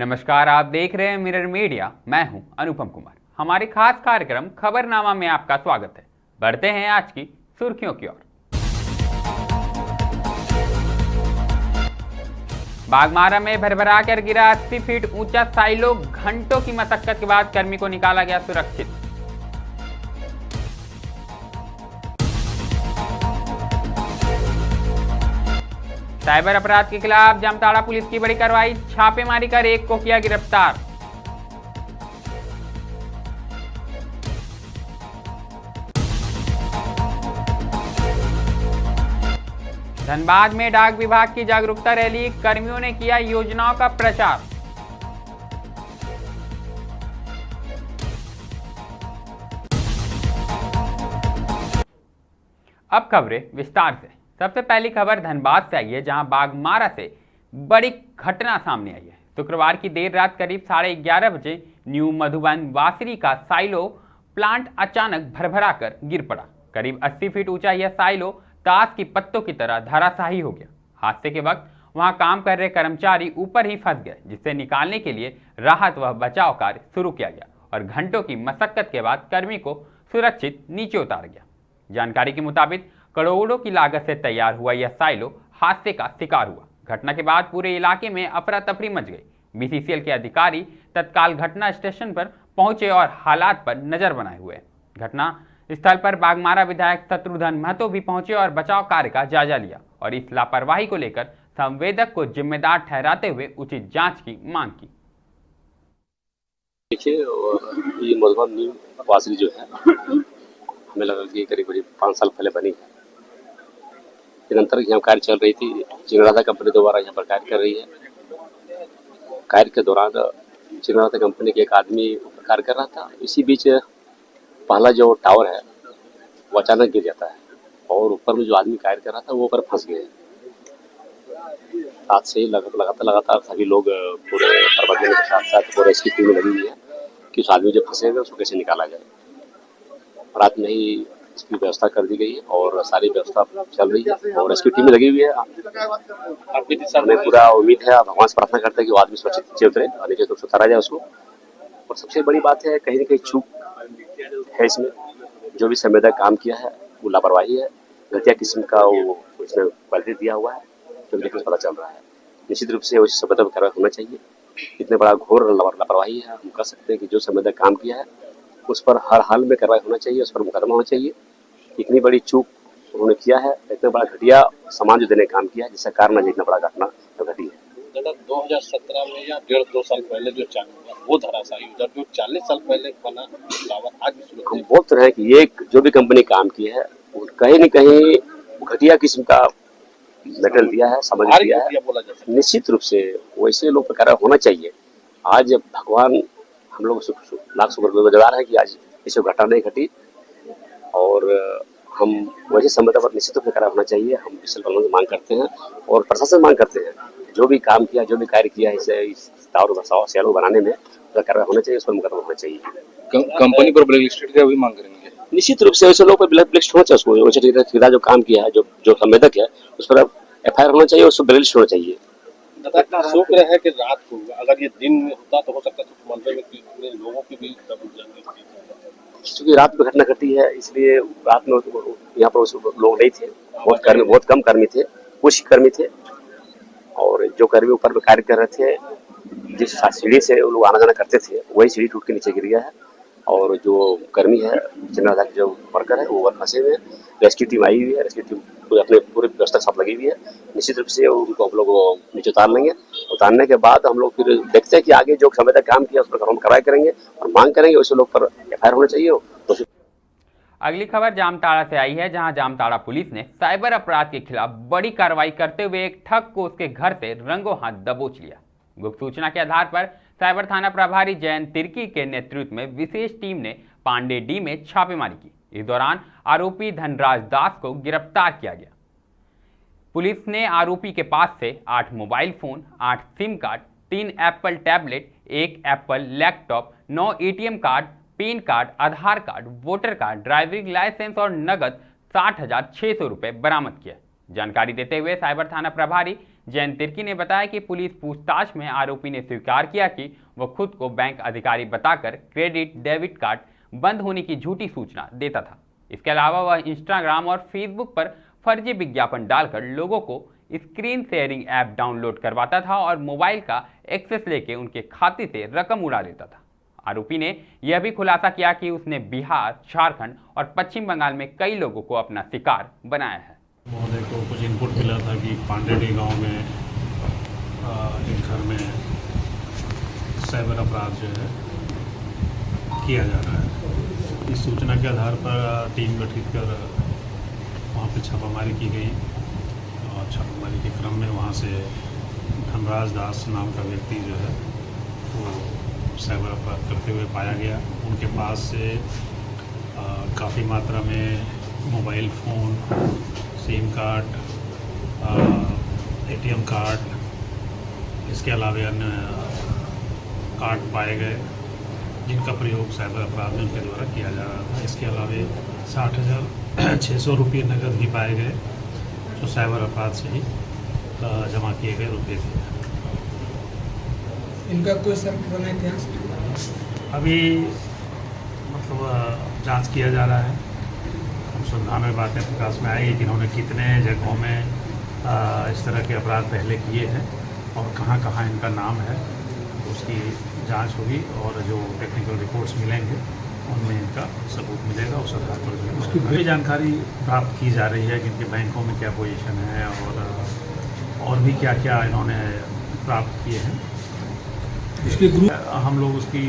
नमस्कार, आप देख रहे हैं मिरर मीडिया। मैं हूं अनुपम कुमार। हमारे खास कार्यक्रम खबरनामा में आपका स्वागत है। बढ़ते हैं आज की सुर्खियों की ओर। बागमारा में भरभरा कर गिरा 80 फीट ऊंचा साइलो, घंटों की मशक्कत के बाद कर्मी को निकाला गया सुरक्षित। साइबर अपराध के खिलाफ जामताड़ा पुलिस की बड़ी कार्रवाई, छापेमारी कर एक को किया गिरफ्तार। धनबाद में डाक विभाग की जागरूकता रैली, कर्मियों ने किया योजनाओं का प्रचार। अब खबरें विस्तार से। सबसे पहली खबर धनबाद से आई है, जहां बागमारा से बड़ी घटना सामने आई है। शुक्रवार की देर रात करीब 11:30 बजे न्यू मधुबन वासरी का साइलो प्लांट अचानक भरभरा कर गिर पड़ा। करीब 80 फीट ऊंचा यह साइलो ताश की पत्तों की तरह धराशायी हो गया। हादसे के वक्त वहां काम कर रहे कर्मचारी ऊपर ही फंस गए, जिससे निकालने के लिए राहत व बचाव कार्य शुरू किया गया और घंटों की मशक्कत के बाद कर्मी को सुरक्षित नीचे उतारा गया। जानकारी के मुताबिक करोड़ों की लागत से तैयार हुआ यह साइलो हादसे का शिकार हुआ। घटना के बाद पूरे इलाके में अफरा तफरी मच गई। बीसीसीएल के अधिकारी तत्काल घटना स्टेशन पर पहुंचे और हालात पर नजर बनाए हुए। घटना स्थल पर बागमारा विधायक शत्रुघ्न महतो भी पहुंचे और बचाव कार्य का जायजा लिया और इस लापरवाही को लेकर संवेदक को जिम्मेदार ठहराते हुए उचित जांच की मांग की। देखिए, ये मधुबन न्यू वासरी जो है, हमें लगा कि करीब 5 साल पहले बनी है। निरंतर यहाँ कार्य चल रही थी। चिंगराधा कंपनी दोबारा यहाँ पर कार्य कर रही है। कार्य के दौरान चिंगराधा कंपनी के एक आदमी कार्य कर रहा था। इसी बीच पहला जो टावर है वो अचानक गिर जाता है और ऊपर में जो आदमी कार्य कर रहा था वो ऊपर फंस गए। रात से लगातार सभी लोग पूरे प्रबंधन के साथ साथ पूरे इसकी टीम लगी हुई है कि उस आदमी जो फंसे हुए उसको कैसे निकाला जाए। रात में ही इसकी व्यवस्था कर दी गई है और सारी व्यवस्था चल रही है और रेस्क्यू टीम लगी हुई है। हमें पूरा उम्मीद है, भगवान से प्रार्थना करते हैं कि वो आदमी सुरक्षित नीचे उतरे और नीचे तो उतारा जाए उसको। और सबसे बड़ी बात है, कहीं न कहीं चूक है इसमें। जो भी संवेदक काम किया है वो लापरवाही है, घटिया किस्म का वो इसमें क्वालिटी दिया हुआ है, जो देखने से पता चल रहा है। निश्चित रूप से उस संवेदक पर कार्रवाई होना चाहिए। इतने बड़ा घोर लापरवाही है, हम कह सकते हैं कि जो संवेदक काम किया है उस पर हर हाल में कार्रवाई होना चाहिए, उस पर मुकदमा होना चाहिए। इतनी बड़ी चूक उन्होंने किया है, इतना बड़ा घटिया सामान जो देने का काम किया है, जिसका कारण आज इतना बड़ा घटना घटी है। 2017 में या 1.5-2 साल पहले जो चालू हुआ वो धराशायी, उधर जो 40 साल पहले बना टावर आज भी सुरक्षित। हम बोलते रहे कि ये जो भी कंपनी काम की है वो कहीं न कहीं घटिया किस्म का मेटेरियल दिया है, सामग्री दिया है। निश्चित रूप से वैसे लोग पर कार्रवाई होना चाहिए। आज भगवान हम लोग लाख शुक्रगुजार है कि आज इस घटना नहीं घटी और हम वैसे संबंध पर निश्चित रूप से कार्रवाई होना चाहिए। हम विशेष प्रबंधन मांग करते हैं और प्रशासन मांग करते हैं, जो भी काम किया, जो भी कार्य किया है इस टावर सैलो बनाने में कार्रवाई होना चाहिए, उस पर मुकदमा होना चाहिए। कंपनी पर ब्लैक लिस्टेड का भी मांग करेंगे। निश्चित रूप से ऐसे लोग पर ब्लैक लिस्ट होना चाहिए। उसको सीधा जो काम किया है, जो संवेदक है, उस पर FIR होना चाहिए, उसको ब्लैक लिस्ट होना चाहिए। शुक्र है कि रात को, अगर ये दिन में होता तो हो सकता था मंदिर में कितने लोगों की भी क्योंकि रात में घटना घटी है, इसलिए रात में यहाँ पर लोग नहीं थे। बहुत कम कर्मी थे, कुछ कर्मी थे और जो कर्मी ऊपर में कार्य कर रहे थे, जिस सीढ़ी से लोग आना जाना करते थे वही सीढ़ी टूट के नीचे गिर गया है और जो कर्मी है, चिंगराधा के जो वर्कर है वो फंसे हुए हैं। रेस्क्यू टीम आई हुई है, रेस्क्यू टीम अपने पूरे व्यवस्था के साथ लगी हुई है। निश्चित रूप से उनको हम लोग नीचे उतार लेंगे। उतारने के बाद हम लोग फिर देखते हैं कि आगे जो संवेदक काम किया उस पर हम कार्रवाई करेंगे और मांग करेंगे वैसे लोग पर FIR होना चाहिए। तो अगली खबर जामताड़ा से आई है, जहां जामताड़ा पुलिस ने साइबर अपराध के खिलाफ बड़ी कार्रवाई करते हुए एक ठग को उसके घर से रंगों हाथ दबोच लिया। गुप्त सूचना के आधार पर साइबर थाना प्रभारी जयंत तिर्की के नेतृत्व में विशेष टीम ने पांडे डी में छापेमारी की। इस दौरान आरोपी धनराज दास को गिरफ्तार किया गया। पुलिस ने आरोपी के पास से 8 mobile phone, 8 sim card, 3 Apple tablet, 1 Apple laptop, 9 ATM card, PAN card, Aadhaar card, voter card, driving licence और नगद 60,600 रुपये बरामद किया। जानकारी देते हुए साइबर थाना प्रभारी जयंत तिर्की ने बताया कि पुलिस पूछताछ में आरोपी ने स्वीकार किया कि वह खुद को बैंक अधिकारी बताकर क्रेडिट डेबिट कार्ड बंद होने की झूठी सूचना देता था। इसके अलावा वह इंस्टाग्राम और फेसबुक पर फर्जी विज्ञापन डालकर लोगों को स्क्रीन शेयरिंग ऐप डाउनलोड करवाता था और मोबाइल का एक्सेस लेके उनके खाते से रकम उड़ा लेता था। आरोपी ने यह भी खुलासा किया कि उसने बिहार, झारखंड और पश्चिम बंगाल में कई लोगों को अपना शिकार बनाया है। महोदय को कुछ इनपुट मिला था कि पांडेडी गांव में एक घर में साइबर अपराध जो है किया जा रहा है। इस सूचना के आधार पर टीम गठित कर वहाँ पे छापामारी की गई और छापामारी के क्रम में वहाँ से धनराज दास नाम का व्यक्ति जो है वो साइबर अपराध करते हुए पाया गया। उनके पास से काफ़ी मात्रा में mobile phone, SIM card, ATM card, इसके अलावा अन्य कार्ड पाए गए जिनका प्रयोग साइबर अपराध में उनके द्वारा किया जा रहा था। इसके अलावा 60,600 रुपये नकद भी पाए गए जो साइबर अपराध से ही जमा किए गए रुपये थे। इनका कोई संपर्क इतिहास अभी मतलब जांच किया जा रहा है। अनुसंधान में बातें प्रकाश में आई कि इन्होंने कितने जगहों में इस तरह के अपराध पहले किए हैं और कहाँ कहाँ इनका नाम है, उसकी जांच होगी और जो टेक्निकल रिपोर्ट्स मिलेंगे उनमें इनका सबूत मिलेगा। उस आधार पर जो है उसकी भी जानकारी प्राप्त की जा रही है कि इनके बैंकों में क्या पोजीशन है और भी क्या क्या इन्होंने प्राप्त किए हैं। इसके हम लोग उसकी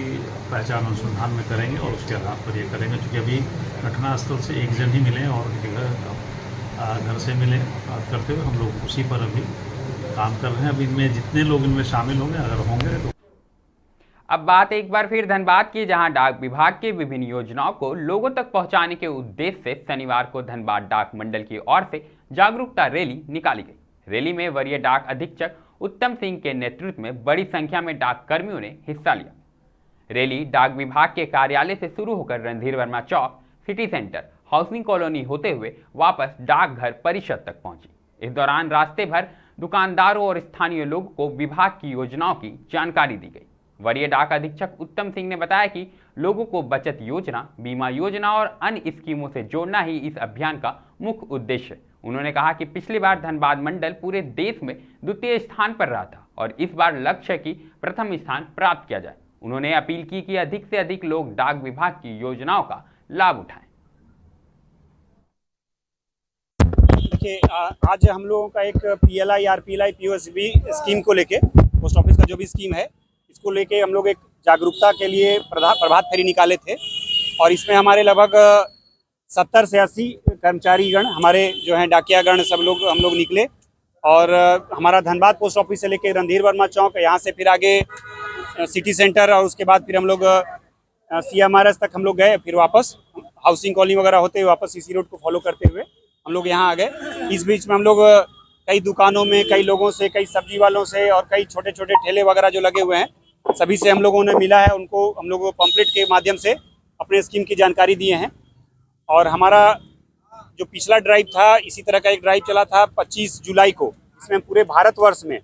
पहचान अनुसंधान में करेंगे और उसके आधार पर ये करेंगे। क्योंकि अभी घटनास्थल से एक जन ही मिले और घर से मिले बात करते हुए हम लोग उसी पर अभी काम कर रहे हैं। अभी इनमें जितने लोग इनमें शामिल होंगे अगर होंगे तो। अब बात एक बार फिर धनबाद की, जहां डाक विभाग की विभिन्न योजनाओं को लोगों तक पहुंचाने के उद्देश्य से शनिवार को धनबाद डाक मंडल की ओर से जागरूकता रैली निकाली गई। रैली में वरीय डाक अधीक्षक उत्तम सिंह के नेतृत्व में बड़ी संख्या में डाक कर्मियों ने हिस्सा लिया। रैली डाक विभाग के कार्यालय से शुरू होकर रणधीर वर्मा चौक, सिटी सेंटर, हाउसिंग कॉलोनी होते हुए वापस डाकघर परिषद तक पहुंची। इस दौरान रास्ते भर दुकानदारों और स्थानीय लोगों को विभाग की योजनाओं की जानकारी दी गई। वरीय डाक अधीक्षक उत्तम सिंह ने बताया कि लोगों को बचत योजना, बीमा योजना और अन्य स्कीमों से जोड़ना ही इस अभियान का मुख्य उद्देश्य है। उन्होंने कहा कि पिछली बार धनबाद मंडल पूरे देश में द्वितीय स्थान पर रहा था और इस बार लक्ष्य है कि प्रथम स्थान प्राप्त किया जाए। उन्होंने अपील की कि अधिक से अधिक लोग डाक विभाग की योजनाओं का लाभ उठाएं। देखिए, आज हम लोगों का एक PLI, RPLI, POSB स्कीम को लेके, पोस्ट ऑफिस का जो भी स्कीम है इसको लेके हम लोग एक जागरूकता के लिए प्रभात फेरी निकाले थे और इसमें हमारे लगभग 70 से 80 कर्मचारीगण, हमारे जो हैं डाकियागण, सब लोग हम लोग निकले और हमारा धनबाद पोस्ट ऑफिस से लेके रणधीर वर्मा चौक, यहाँ से फिर आगे सिटी सेंटर और उसके बाद फिर हम लोग CMRS तक हम लोग गए। फिर वापस हाउसिंग कॉलोनी वगैरह होते हुए वापस CC रोड को फॉलो करते हुए हम लोग यहाँ आ गए। इस बीच में हम लोग कई दुकानों में, कई लोगों से, कई सब्जी वालों से और कई छोटे छोटे ठेले वगैरह जो लगे हुए हैं, सभी से हम लोगों ने मिला है। उनको हम लोग पम्पलेट के माध्यम से अपने स्कीम की जानकारी दिए हैं। और हमारा जो पिछला ड्राइव था, इसी तरह का एक ड्राइव चला था 25 जुलाई को। इसमें पूरे भारतवर्ष में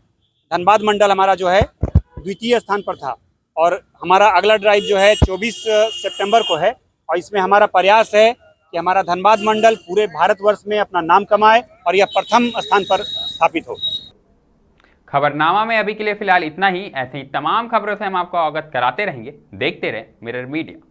धनबाद मंडल हमारा जो है द्वितीय स्थान पर था और हमारा अगला ड्राइव जो है 24 सितंबर को है और इसमें हमारा प्रयास है कि हमारा धनबाद मंडल पूरे भारतवर्ष में अपना नाम कमाए और यह प्रथम स्थान पर स्थापित हो। खबरनामा में अभी के लिए फिलहाल इतना ही। ऐसे ही तमाम खबरों से हम आपको अवगत कराते रहेंगे। देखते रहे मिरर मीडिया।